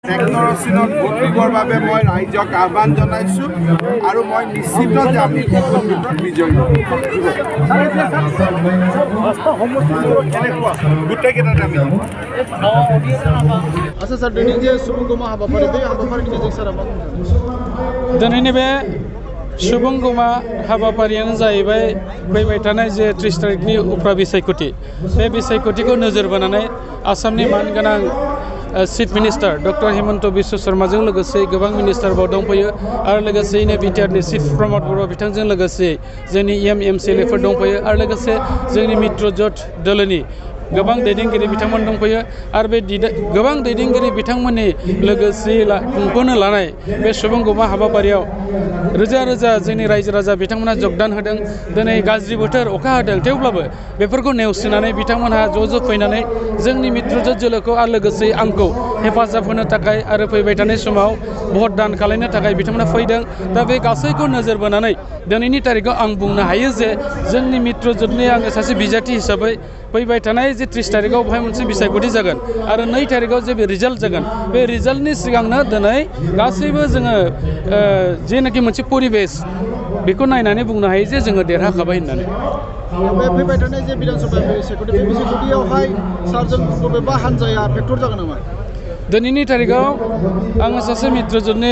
Tractor চিনত vote দিবৰ বাবে মই ৰাইজক আহ্বান জনাইছোঁ আৰু মই নিশ্চিত যে আমি বিজয়ী গোটেইকেইটাতে আমি आच्छा सार दिनै जे सुबुंगौमा हाबाफारि बे हाबाफारिनि गेजेरजों सारा मा बुंदों? दिनैनि बे सुबुंगौमा हाबाफारियानो जाहैबाय फैबाय थानाय जे 30 तारिखनि उफ्रा बिसायख'थि बे बिसायख'थिखौ नोजोर बोनानै आसामनि मानगोनां chief minister doctor Himanta Biswa शर्माजों लोगोसे गोबां मिनिस्टारफोर दंफैयो आरो लोगोसेयैनो बिटिआरनि चिफ प्रमद बर' बिथांजों लोगोसे जोंनि एमएलएफोर दंफैयो आरो लोगोसे जोंनि मित्रजोट दोलोनि गोबां दैदेनगिरि बिथांमोन दंफैयो आरो बे गोबां दैदेनगिरि बिथांमोननि लोगोसे खुंफुंनो लानाय बे सुबुंगौमा हाबाफारियाव रोजा रोजा जोंनि रायजो राजा बिथांमोना जगदान होदों। दिनै गाज्रि बोथोर अखा हादों थेवब्लाबो बेफोरखौ नेवसिनानै बिथांमोनहा ज' फैनानै जोंनि मित्रजोट दोलोखौ आरो लोगोसे आंखौ हेफाजाब होनो थाखाय आरो फैबाय थानाय समाव भट दान खालामनो थाखाय बिथांमोना फैदों। दा बे गासैखौ नोजोर बोनानै दिनैनि तारिखआव आं बुंनो हायो जे जोंनि मित्रजोटनि आङो सासे बिजाथि हिसाबै फैबाय थानाय जे 30 तारिखआव बेहाय मोनसे बिसायख'थि जागोन आरो 2 तारिखआव जे बे रिजाल्ट जागोन बे रिजाल्टनि सिगांनो दिनै गासैबो जोङो जेनाखि मोनसे परिबेस बेखौ नायनानै बुंनो हायो जे जोङो देरहाखाबाय होननानै। बे फैबाय थानाय जे बिधानसभा बिसायख'थि बे बिसायख'थियावहाय सारजों बबेबा हान्जाया फेक्टर जागोन नामा? दिनैनि तारिखआव आङो सासे मित्रजोटनि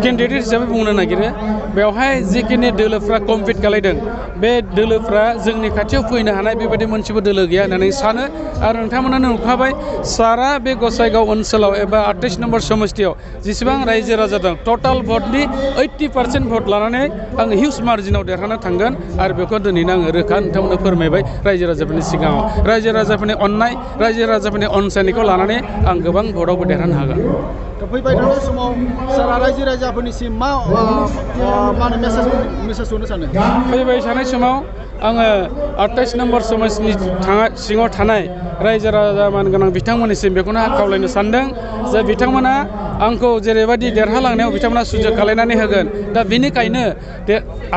केन्डिडेट हिसाबै बुंनो नागिरो बेवहाय जिखिनि दोलोफ्रा कम्पिट खालायदों बे दोलोफ्रा जोंनि खाथियाव फैनो हानाय बेबायदि मोनसेबो दोलो गैया होननानै सानो आरो नोंथांमोनानो नुखाबाय सारा बे गसाइगाव ओनसोलाव एबा 28 नम्बर समस्तियाव जेसेबां रायजो राजा दं टटाल भटनि 80% भट लानानै आङो हिउज मार्जिनाव देरहाना थांगोन आरो बेखौ दिनैनो आङो रोखा नोंथांमोननो फोरमायबाय रायजो राजाफोरनि सिगाङाव। रायजो राजाफोरनि अननाय रायजो राजाफोरनि अनसायनायखौ लानानै आं गोबां भटआवबो देरहानो हागोन। दा फैबाय थानाय समाव सारा रायजो राजाफोरनिसिम मा होनो मेसेज होनो सानो? फैबाय थानाय समाव आङो 28 नम्बर समाजनि सिङाव थानाय रायजो राजा मानगोनां बिथांमोननिसिम बेखौनो खावलायनो सानदों जे बिथांमोना आंखौ जेरैबायदि देरहालांनायाव बिथांमोना सुजुग खालायनानै होगोन। दा बेनिखायनो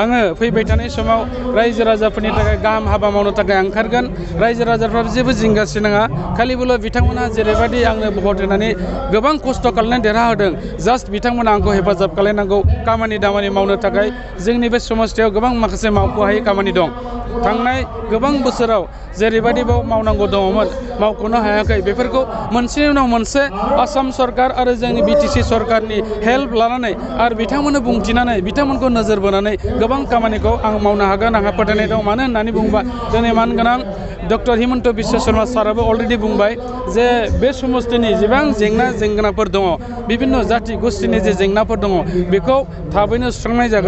आङो फैबाय थानाय समाव रायजो राजाफोरनि थाखाय गाहाम हाबा मावनो थाखाय ओंखारगोन। रायजो राजाफ्राबो जेबो जिंगासिनाङा खालिबोल' बिथांमोनहा जेरैबायदि आंनो भट होनानै गोबां खस्थ' खालामनानै देरहाहोदों जास्ट बिथांमोना आंखौ हेफाजाब खालायनांगौ खामानि दामानि मावनो थाखाय। जोंनि बे समस्तियाव गोबां माखासे मावख' हायै खामानि दं। थांनाय गोबां बोसोराव जेरैबायदि बाव मावनांगौ दङमोन मावख'नो हायाखै बेफोरखौ मोनसेनि उनाव मोनसे आसाम सरकार आरो जोंनि बिटिसि सरकारनि हेल्प लानानै आरो बिथांमोननो बुंथिनानै बिथांमोनखौ नोजोर बोनानै गोबां खामानिखौ आं मावनो हागोन आंहा फोथायनाय दं। मानो होननानै बुङोबा दिनै मानगोनां डक्टर हिमन्त बिश्व शर्मा साराबो अलरेडि बुंबाय जे बे समस्तिनि जेबां जेंनाफोर दङ बिभिन्न जाथि गोष्ठीनि जे जेंनाफोर दङ बेखौ थाबैनो सुस्रांनाय जागोन।